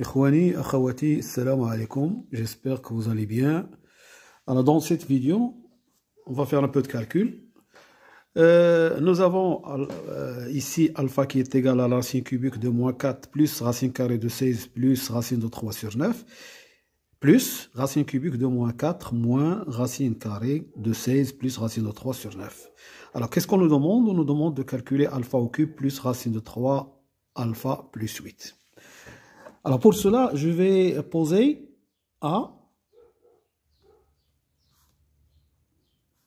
Ikhwani, akhawati, salam alaikum, j'espère que vous allez bien. Alors dans cette vidéo, on va faire un peu de calcul. Nous avons ici alpha qui est égal à la racine cubique de moins 4 plus racine carrée de 16 plus racine de 3 sur 9 plus racine cubique de moins 4 moins racine carrée de 16 plus racine de 3 sur 9. Alors qu'est-ce qu'on nous demande? On nous demande de calculer alpha au cube plus racine de 3 alpha plus 8. Alors pour cela, je vais poser A.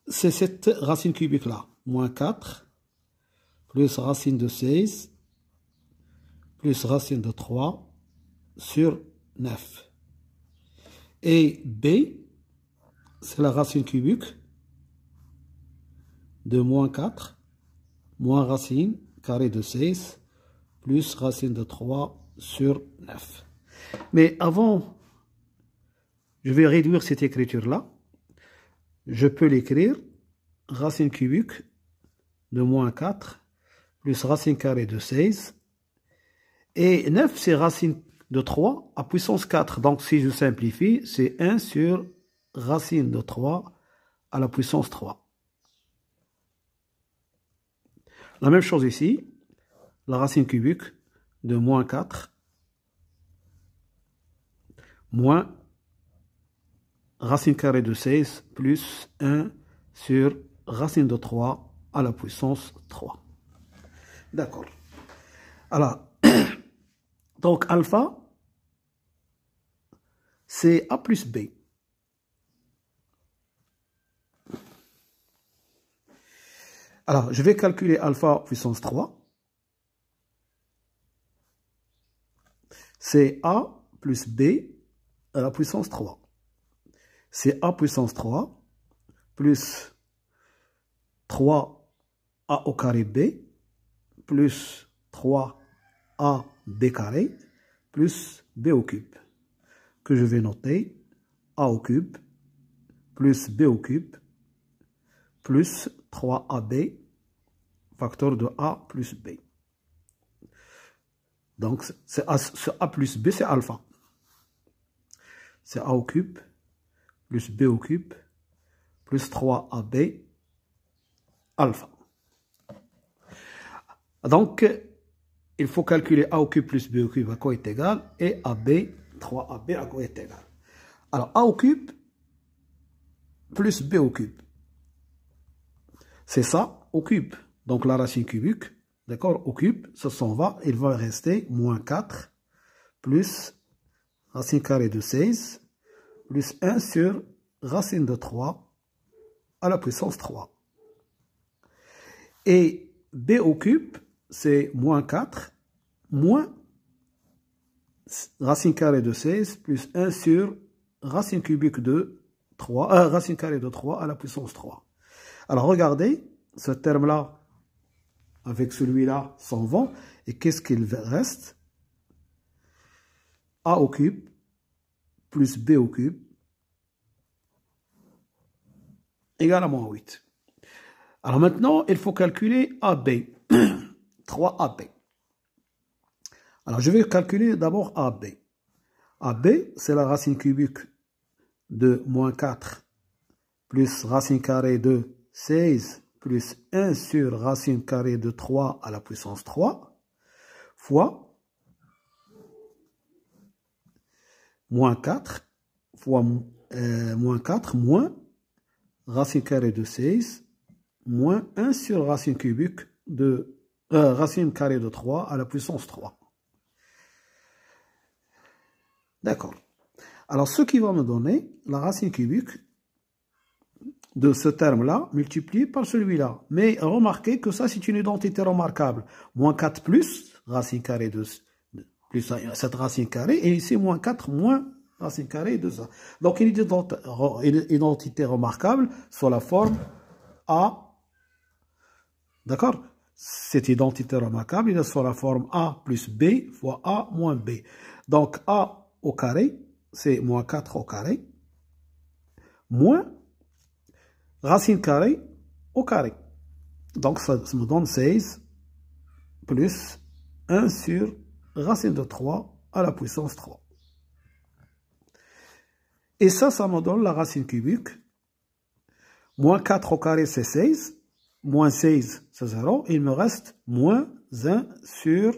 C'est cette racine cubique là. Moins 4 plus racine de 16 plus racine de 3 sur 9. Et B, c'est la racine cubique de moins 4 moins racine carrée de 16 plus racine de 3 sur 9. Mais avant, je vais réduire cette écriture-là. Je peux l'écrire racine cubique de moins 4 plus racine carrée de 16. Et 9, c'est racine de 3 à puissance 4. Donc, si je simplifie, c'est 1 sur racine de 3 à la puissance 3. La même chose ici. La racine cubique de moins 4 moins racine carrée de 16 plus 1 sur racine de 3 à la puissance 3. D'accord. Alors, donc alpha, c'est A plus B. Alors, je vais calculer alpha puissance 3. C'est A plus B à la puissance 3. C'est A puissance 3 plus 3A au carré B plus 3AB carré plus B au cube, que je vais noter A au cube plus B au cube plus 3AB facteur de A plus B. Donc, ce A plus B, c'est alpha. C'est A au cube plus B au cube plus 3AB alpha. Donc, il faut calculer A au cube plus B au cube à quoi est égal et AB, 3AB à quoi est égal. Alors, A au cube plus B au cube. C'est ça au cube. Donc, la racine cubique, d'accord, au cube, ça s'en va. Il va rester moins 4 plus racine carrée de 16 plus 1 sur racine de 3 à la puissance 3. Et B au cube, c'est moins 4 moins racine carrée de 16 plus 1 sur racine cubique de 3, racine carrée de 3 à la puissance 3. Alors regardez, ce terme-là avec celui-là s'en vont. Et qu'est-ce qu'il reste? A au cube plus B au cube égale à moins 8. Alors maintenant, il faut calculer AB. 3AB. Alors je vais calculer d'abord AB. AB, c'est la racine cubique de moins 4 plus racine carrée de 16 plus 1 sur racine carrée de 3 à la puissance 3 fois moins 4 fois moins 4 moins racine carrée de 16 moins 1 sur racine cubique de racine carrée de 3 à la puissance 3. D'accord. Alors, ce qui va me donner la racine cubique de ce terme-là multiplié par celui-là. Mais remarquez que ça, c'est une identité remarquable. Moins 4 plus racine carrée de plus cette racine carrée, et ici moins 4 moins racine carrée de ça. Donc, une identité remarquable sur la forme A. D'accord? Cette identité remarquable, il est sur la forme A plus B fois A moins B. Donc, A au carré, c'est moins 4 au carré, moins racine carrée au carré. Donc, ça me donne 16 plus 1 sur racine de 3 à la puissance 3. Et ça me donne la racine cubique. Moins 4 au carré, c'est 16. Moins 16, c'est 0. Il me reste moins 1 sur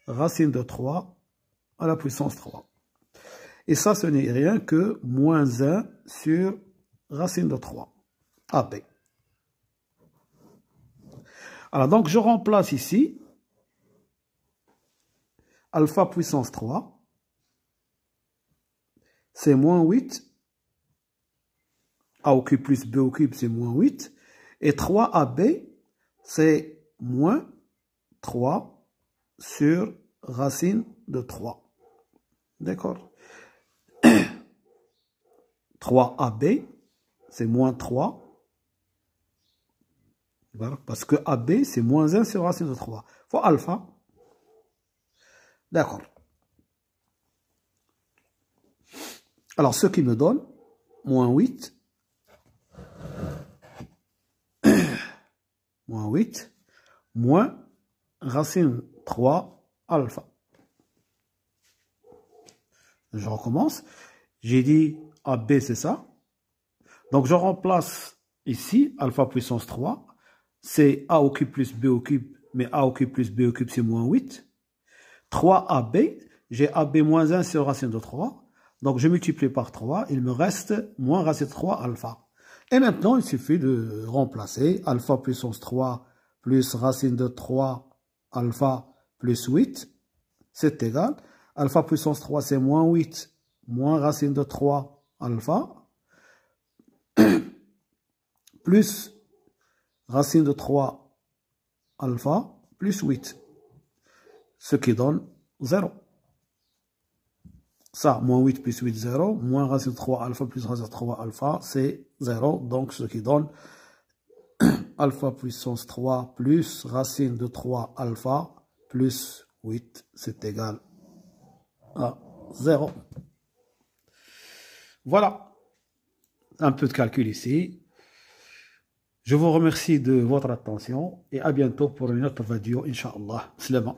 racine de 3 à la puissance 3. Et ça, ce n'est rien que moins 1 sur racine de 3. AB. Alors, donc, je remplace ici alpha puissance 3. C'est moins 8. A au cube plus B au cube, c'est moins 8. Et 3AB, c'est moins 3 sur racine de 3. D'accord? 3AB, c'est moins 3. Voilà, parce que AB, c'est moins 1 sur racine de 3. Il faut alpha. D'accord. Alors, ce qui me donne moins 8. Moins 8. Moins racine 3 alpha. Je recommence. J'ai dit AB, c'est ça. Donc, je remplace ici alpha puissance 3. C'est A au cube plus B au cube. Mais A au cube plus B au cube, c'est moins 8. 3AB. J'ai AB moins 1 sur racine de 3. Donc, je multiplie par 3. Il me reste moins racine de 3 alpha. Et maintenant, il suffit de remplacer alpha puissance 3 plus racine de 3 alpha plus 8. C'est égal. Alpha puissance 3, c'est moins 8 moins racine de 3 alpha plus racine de 3 alpha plus 8. Ce qui donne 0. Ça, moins 8 plus 8, 0. Moins racine de 3 alpha plus racine de 3 alpha, c'est 0. Donc, ce qui donne alpha puissance 3 plus racine de 3 alpha plus 8, c'est égal à 0. Voilà. Un peu de calcul ici. Je vous remercie de votre attention et à bientôt pour une autre vidéo, Inch'Allah. Slama.